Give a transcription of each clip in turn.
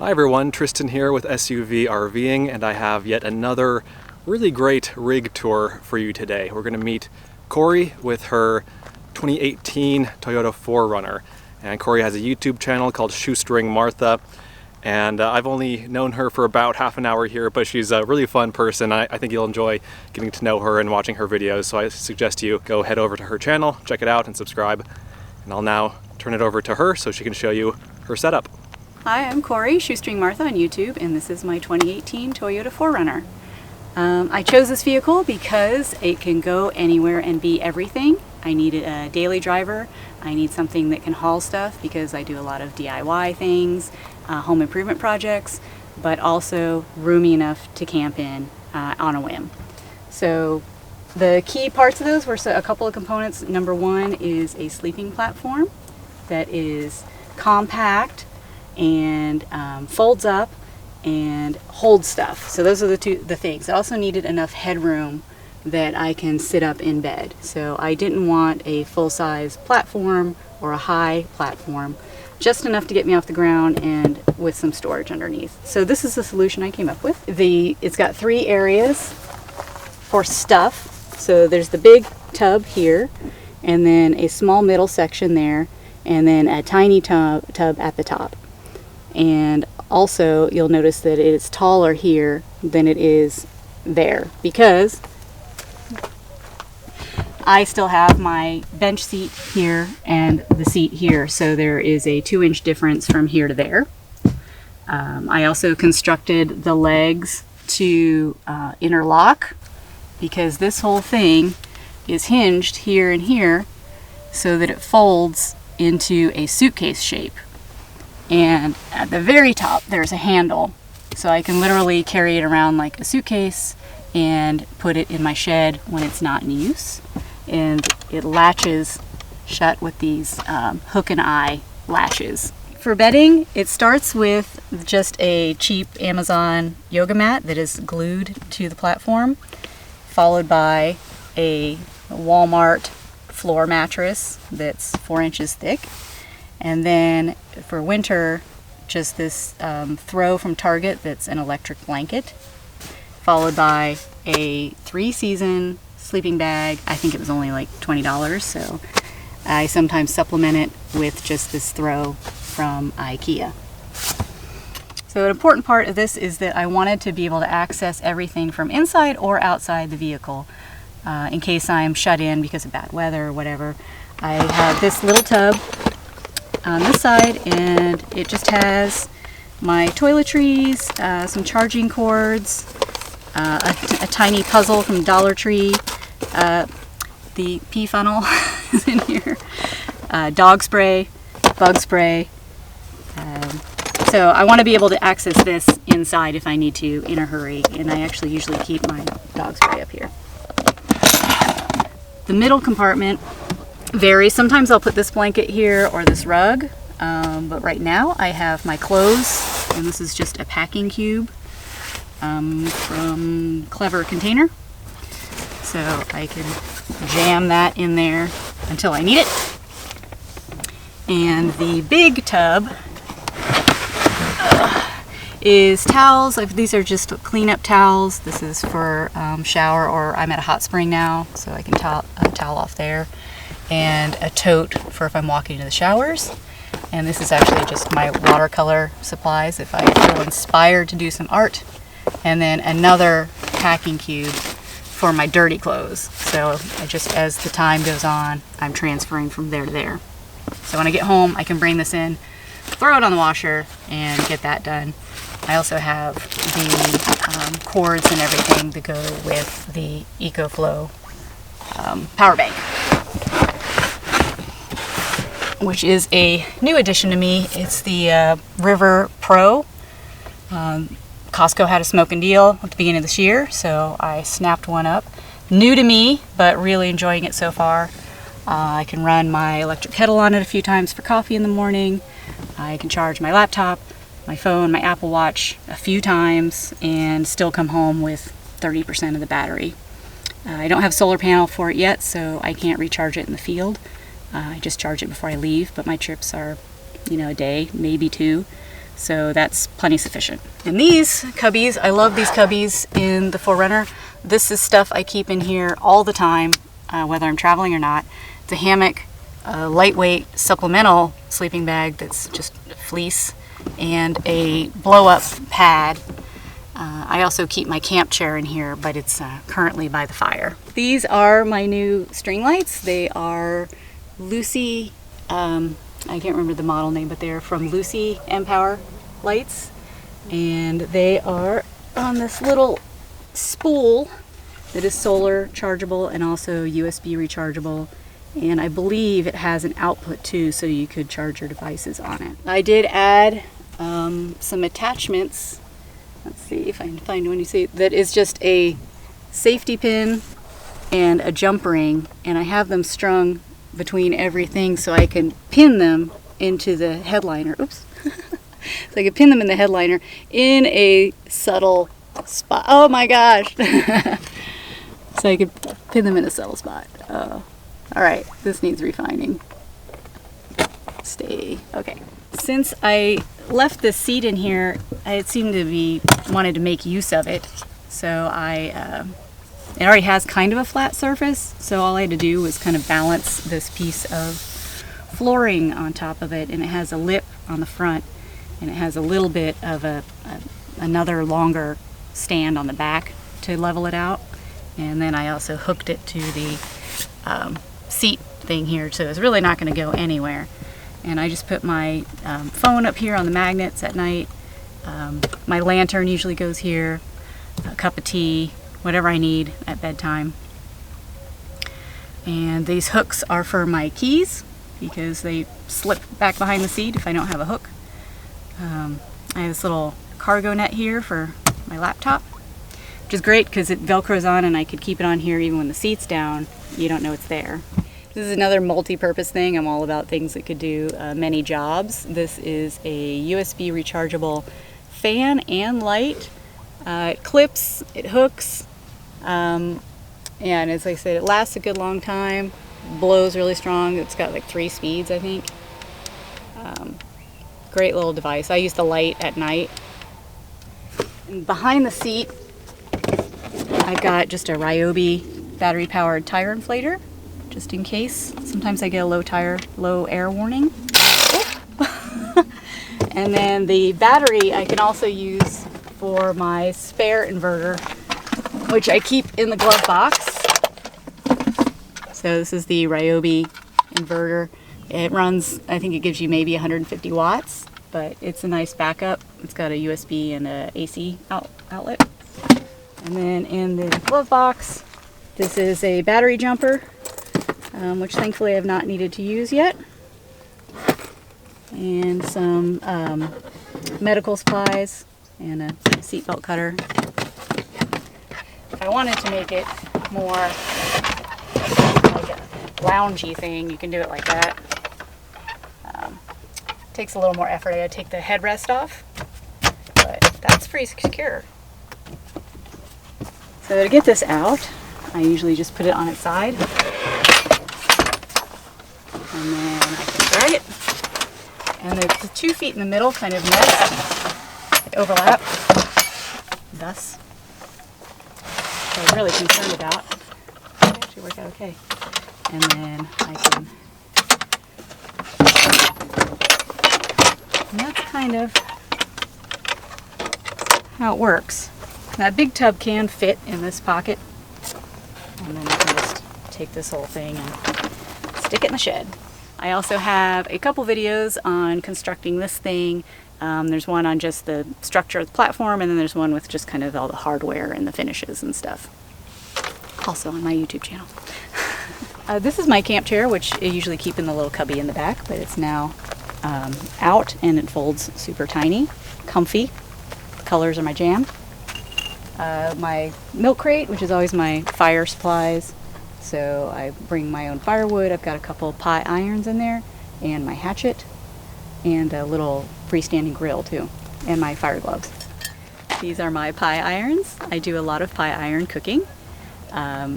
Hi everyone, Tristan here with SUV RVing, and I have yet another really great rig tour for you today. We're going to meet Kori with her 2018 Toyota 4Runner. And Kori has a YouTube channel called Shoestring Martha, and I've only known her for about half an hour here, but she's a really fun person. I think you'll enjoy getting to know her and watching her videos, so I suggest you go head over to her channel, check it out, and subscribe. And I'll now turn it over to her so she can show you her setup. Hi, I'm Kori, Shoestring Martha on YouTube, and this is my 2018 Toyota 4Runner. I chose this vehicle because it can go anywhere and be everything. I need a daily driver. I need something that can haul stuff because I do a lot of DIY things, home improvement projects, but also roomy enough to camp in on a whim. So the key parts of those were a couple of components. Number one is a sleeping platform that is compact and folds up and holds stuff. So those are the things. I also needed enough headroom that I can sit up in bed. So I didn't want a full-size platform or a high platform, just enough to get me off the ground and with some storage underneath. So this is the solution I came up with. It's got 3 areas for stuff. So there's the big tub here, and then a small middle section there, and then a tiny tub at the top. And also you'll notice that it is taller here than it is there because I still have my bench seat here and the seat here, so there is a 2-inch difference from here to there. I also constructed the legs to interlock because this whole thing is hinged here and here so that it folds into a suitcase shape. And at the very top there's a handle, so I can literally carry it around like a suitcase and put it in my shed when it's not in use. And it latches shut with these hook and eye latches. For bedding, it starts with just a cheap Amazon yoga mat that is glued to the platform, followed by a Walmart floor mattress that's 4 inches thick. And then for winter, just this throw from Target that's an electric blanket, followed by a 3-season sleeping bag. I think it was only like $20, so I sometimes supplement it with just this throw from IKEA. So an important part of this is that I wanted to be able to access everything from inside or outside the vehicle in case I'm shut in because of bad weather or whatever. I have this little tub on this side, and it just has my toiletries, some charging cords, a tiny puzzle from Dollar Tree, the pee funnel is in here, dog spray, bug spray. So I want to be able to access this inside if I need to in a hurry, and I actually usually keep my dog spray up here. The middle compartment varies. Sometimes I'll put this blanket here or this rug, but right now I have my clothes, and this is just a packing cube from Clever Container. So I can jam that in there until I need it. And the big tub is towels. These are just cleanup towels. This is for shower, or I'm at a hot spring now, so I can towel off there. And a tote for if I'm walking to the showers. And this is actually just my watercolor supplies if I feel inspired to do some art. And then another packing cube for my dirty clothes. So as the time goes on, I'm transferring from there to there. So when I get home, I can bring this in, throw it on the washer, and get that done. I also have the cords and everything to go with the EcoFlow power bank, which is a new addition to me. It's the River Pro. Costco had a smoking deal at the beginning of this year, so I snapped one up. New to me, but really enjoying it so far. I can run my electric kettle on it a few times for coffee in the morning. I can charge my laptop, my phone, my Apple Watch a few times and still come home with 30% of the battery. I don't have a solar panel for it yet, so I can't recharge it in the field. I just charge it before I leave, but my trips are, a day, maybe 2. So that's plenty sufficient. And these cubbies, I love these cubbies in the 4Runner. This is stuff I keep in here all the time, whether I'm traveling or not. It's a hammock, a lightweight supplemental sleeping bag that's just fleece, and a blow-up pad. I also keep my camp chair in here, but it's currently by the fire. These are my new string lights. They are Lucy, I can't remember the model name, but they're from Lucy Empower lights. And they are on this little spool that is solar chargeable and also USB rechargeable. And I believe it has an output too, so you could charge your devices on it. I did add some attachments. Let's see if I can find one. You see, that is just a safety pin and a jump ring, and I have them strung between everything so I can pin them into the headliner. Oops. So I can pin them in the headliner in a subtle spot. Oh my gosh. So I could pin them in a subtle spot. All right, this needs refining. Stay. Okay. Since I left this seat in here, I seemed to be wanted to make use of it. So it already has kind of a flat surface, so all I had to do was kind of balance this piece of flooring on top of it, and it has a lip on the front, and it has a little bit of another longer stand on the back to level it out. And then I also hooked it to the seat thing here, so it's really not going to go anywhere. And I just put my phone up here on the magnets at night. My lantern usually goes here, a cup of tea, whatever I need at bedtime. And these hooks are for my keys because they slip back behind the seat if I don't have a hook. I have this little cargo net here for my laptop, which is great because it velcros on and I could keep it on here even when the seat's down. You don't know it's there. This is another multi-purpose thing. I'm all about things that could do many jobs. This is a USB rechargeable fan and light. It clips, it hooks, and as I said, it lasts a good long time, blows really strong. It's got like 3 speeds, I think. Great little device. I use the light at night. And behind the seat, I've got just a Ryobi battery-powered tire inflator, just in case. Sometimes I get a low air warning. And then the battery I can also use for my spare inverter, which I keep in the glove box. So this is the Ryobi inverter. It runs, I think it gives you maybe 150 watts, but it's a nice backup. It's got a USB and a AC outlet. And then in the glove box, this is a battery jumper, which thankfully I've not needed to use yet. And some medical supplies and a seatbelt cutter. If I wanted to make it more like a loungy thing, you can do it like that. Takes a little more effort. I gotta take the headrest off, but that's pretty secure. So to get this out, I usually just put it on its side, and then I can drag it. And the 2 feet in the middle kind of mesh, they overlap, thus. So I'm really concerned about. They actually work out okay. And then I can. And that's kind of how it works. That big tub can fit in this pocket, and then I can just take this whole thing and stick it in the shed. I also have a couple videos on constructing this thing. There's one on just the structure of the platform, and then there's one with just kind of all the hardware and the finishes and stuff. Also on my YouTube channel. This is my camp chair, which I usually keep in the little cubby in the back, but it's now out and it folds super tiny, comfy. Colors are my jam. My milk crate, which is always my fire supplies. So I bring my own firewood. I've got a couple pie irons in there, and my hatchet, and a little freestanding grill too, and my fire gloves. These are my pie irons. I do a lot of pie iron cooking.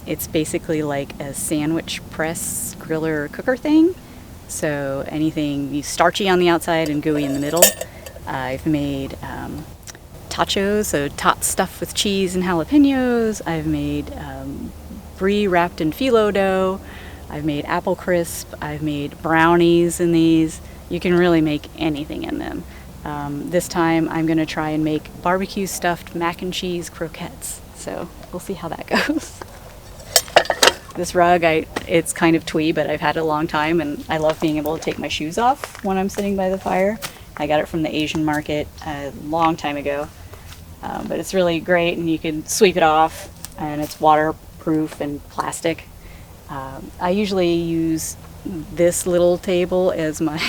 It's basically like a sandwich press griller cooker thing. So anything starchy on the outside and gooey in the middle. I've made tachos, so tots stuffed with cheese and jalapenos. I've made brie wrapped in phyllo dough. I've made apple crisp. I've made brownies in these. You can really make anything in them. This time I'm going to try and make barbecue stuffed mac and cheese croquettes. So we'll see how that goes. This rug, it's kind of twee, but I've had it a long time, and I love being able to take my shoes off when I'm sitting by the fire. I got it from the Asian market a long time ago, but it's really great, and you can sweep it off, and it's waterproof and plastic. I usually use this little table as my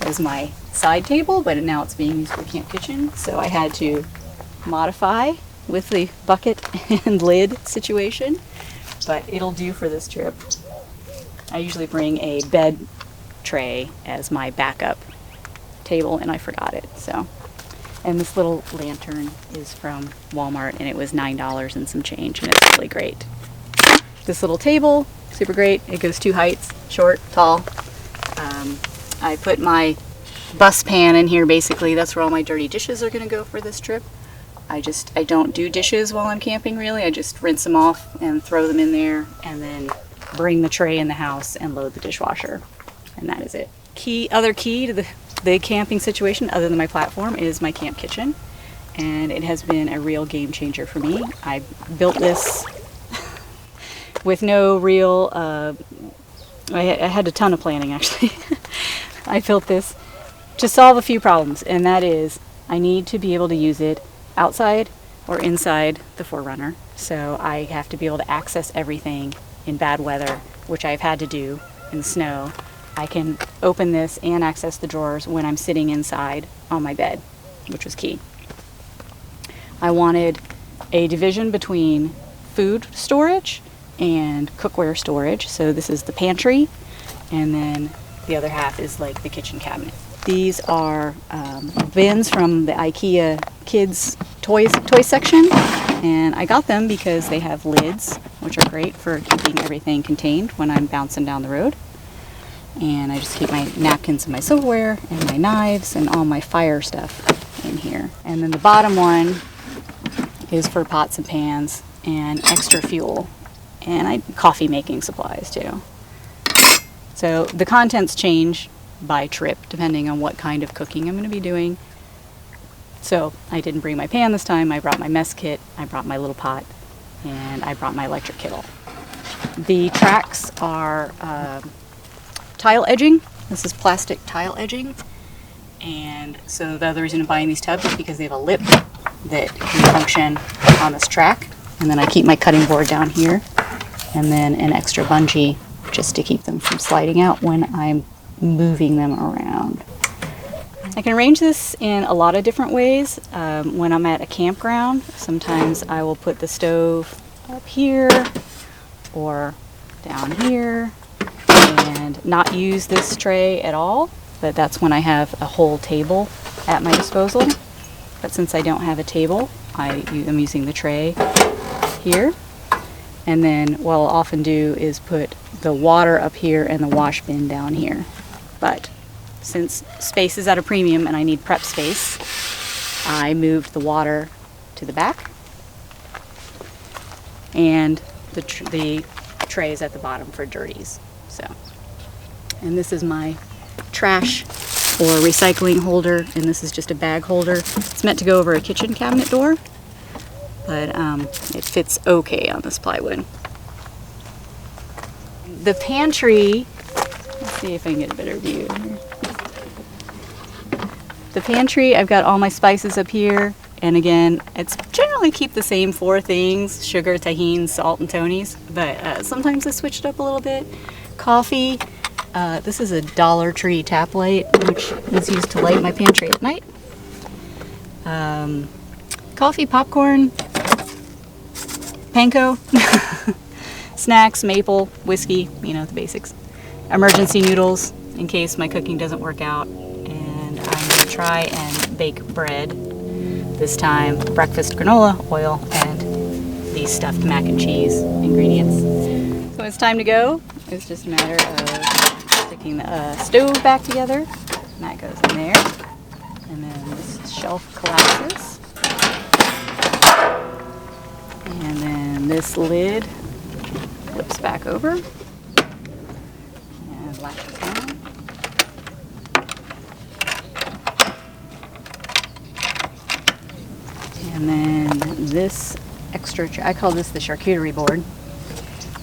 as my side table, but now it's being used for camp kitchen, so I had to modify with the bucket and lid situation. But it'll do for this trip. I usually bring a bed tray as my backup table, and I forgot it. So, and this little lantern is from Walmart, and it was $9 and some change, and it's really great. This little table, super great. It goes 2 heights, short, tall. I put my bus pan in here. Basically, that's where all my dirty dishes are going to go for this trip. I don't do dishes while I'm camping, really. I just rinse them off and throw them in there, and then bring the tray in the house and load the dishwasher. And that is it. Other key to the camping situation, other than my platform, is my camp kitchen. And it has been a real game changer for me. I built this with no real, I had a ton of planning, actually. I built this to solve a few problems, and that is I need to be able to use it outside or inside the 4Runner. So I have to be able to access everything in bad weather, which I've had to do in snow. I can open this and access the drawers when I'm sitting inside on my bed, which was key. I wanted a division between food storage and cookware storage. So this is the pantry, and then the other half is like the kitchen cabinet. These are bins from the IKEA kids toy section, and I got them because they have lids, which are great for keeping everything contained when I'm bouncing down the road. And I just keep my napkins and my silverware and my knives and all my fire stuff in here. And then the bottom one is for pots and pans and extra fuel, and coffee making supplies too. So the contents change by trip depending on what kind of cooking I'm going to be doing. So I didn't bring my pan this time. I brought my mess kit, I brought my little pot, and I brought my electric kettle. The tracks are tile edging. This is plastic tile edging, and so the other reason I'm buying these tubs is because they have a lip that can function on this track. And then I keep my cutting board down here, and then an extra bungee just to keep them from sliding out when I'm moving them around. I can arrange this in a lot of different ways. When I'm at a campground, sometimes I will put the stove up here or down here and not use this tray at all, but that's when I have a whole table at my disposal. But since I don't have a table, I'm using the tray here. And then what I'll often do is put the water up here and the wash bin down here. But since space is at a premium and I need prep space, I moved the water to the back, and the tray is at the bottom for dirties. So, and this is my trash or recycling holder, and this is just a bag holder. It's meant to go over a kitchen cabinet door, but it fits okay on this plywood. The pantry, let's see if I can get a better view here. The pantry, I've got all my spices up here, and again, it's generally keep the same 4 things: sugar, tahini, salt, and Tony's, but sometimes I switch it up a little bit. Coffee, this is a Dollar Tree tap light, which is used to light my pantry at night. Coffee, popcorn, panko, snacks, maple, whiskey, you know, the basics. Emergency noodles in case my cooking doesn't work out. And I'm going to try and bake bread. This time, breakfast granola, oil, and these stuffed mac and cheese ingredients. So it's time to go. It's just a matter of sticking the stove back together. And that goes in there. And then this shelf collapses. And then this lid flips back over. And latches down. And then this extra, I call this the charcuterie board,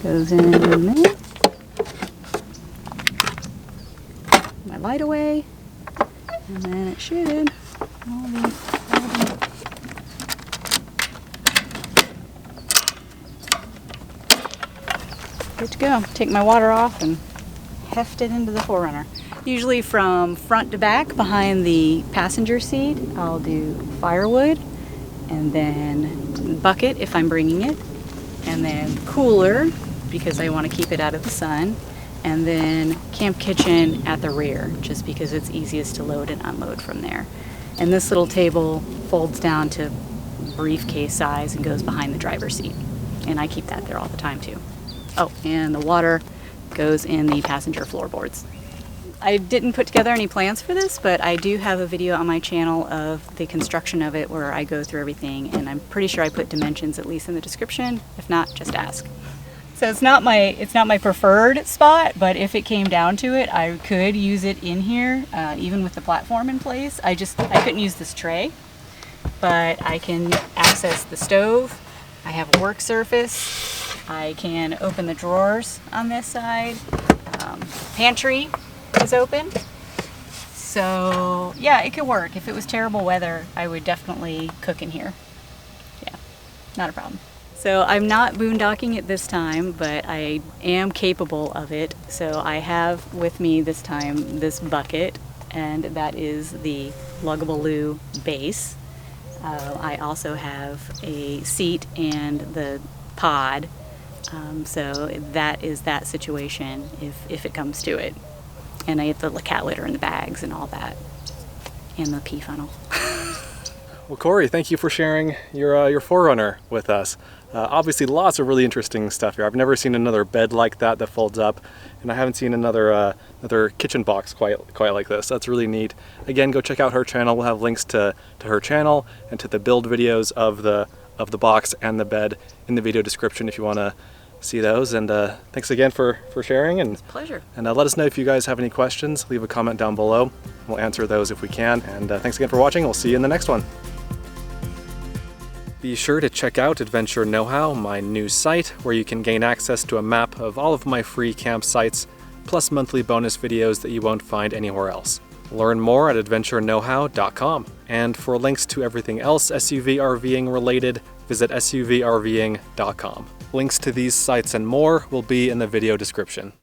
goes in there. My light away, and then it should all be good to go. Take my water off and heft it into the 4Runner. Usually from front to back behind the passenger seat, I'll do firewood, and then bucket if I'm bringing it, and then cooler because I want to keep it out of the sun, and then camp kitchen at the rear just because it's easiest to load and unload from there. And this little table folds down to briefcase size and goes behind the driver's seat, and I keep that there all the time too. Oh, and the water goes in the passenger floorboards. I didn't put together any plans for this, but I do have a video on my channel of the construction of it where I go through everything, and I'm pretty sure I put dimensions at least in the description. If not, just ask. So it's not my preferred spot, but if it came down to it, I could use it in here, even with the platform in place. I couldn't use this tray, but I can access the stove. I have a work surface. I can open the drawers on this side. Pantry is open. So yeah, it could work. If it was terrible weather, I would definitely cook in here. Yeah, not a problem. So I'm not boondocking it this time, but I am capable of it. So I have with me this time this bucket, and that is the Lugabaloo base. I also have a seat and the pod. So that is that situation if it comes to it. And I get the cat litter and the bags and all that, and the pee funnel. Well, Kori, thank you for sharing your 4Runner with us. Obviously, lots of really interesting stuff here. I've never seen another bed like that folds up, and I haven't seen another kitchen box quite like this. That's really neat. Again, go check out her channel. We'll have links to her channel and to the build videos of the box and the bed in the video description if you want to see those. And thanks again for sharing. And It's a pleasure. And let us know if you guys have any questions. Leave a comment down below. We'll answer those if we can. And thanks again for watching. We'll see you in the next one. Be sure to check out Adventure Know-How, my new site, where you can gain access to a map of all of my free campsites, plus monthly bonus videos that you won't find anywhere else. Learn more at adventureknowhow.com. And for links to everything else SUV RVing related, visit suvrving.com. Links to these sites and more will be in the video description.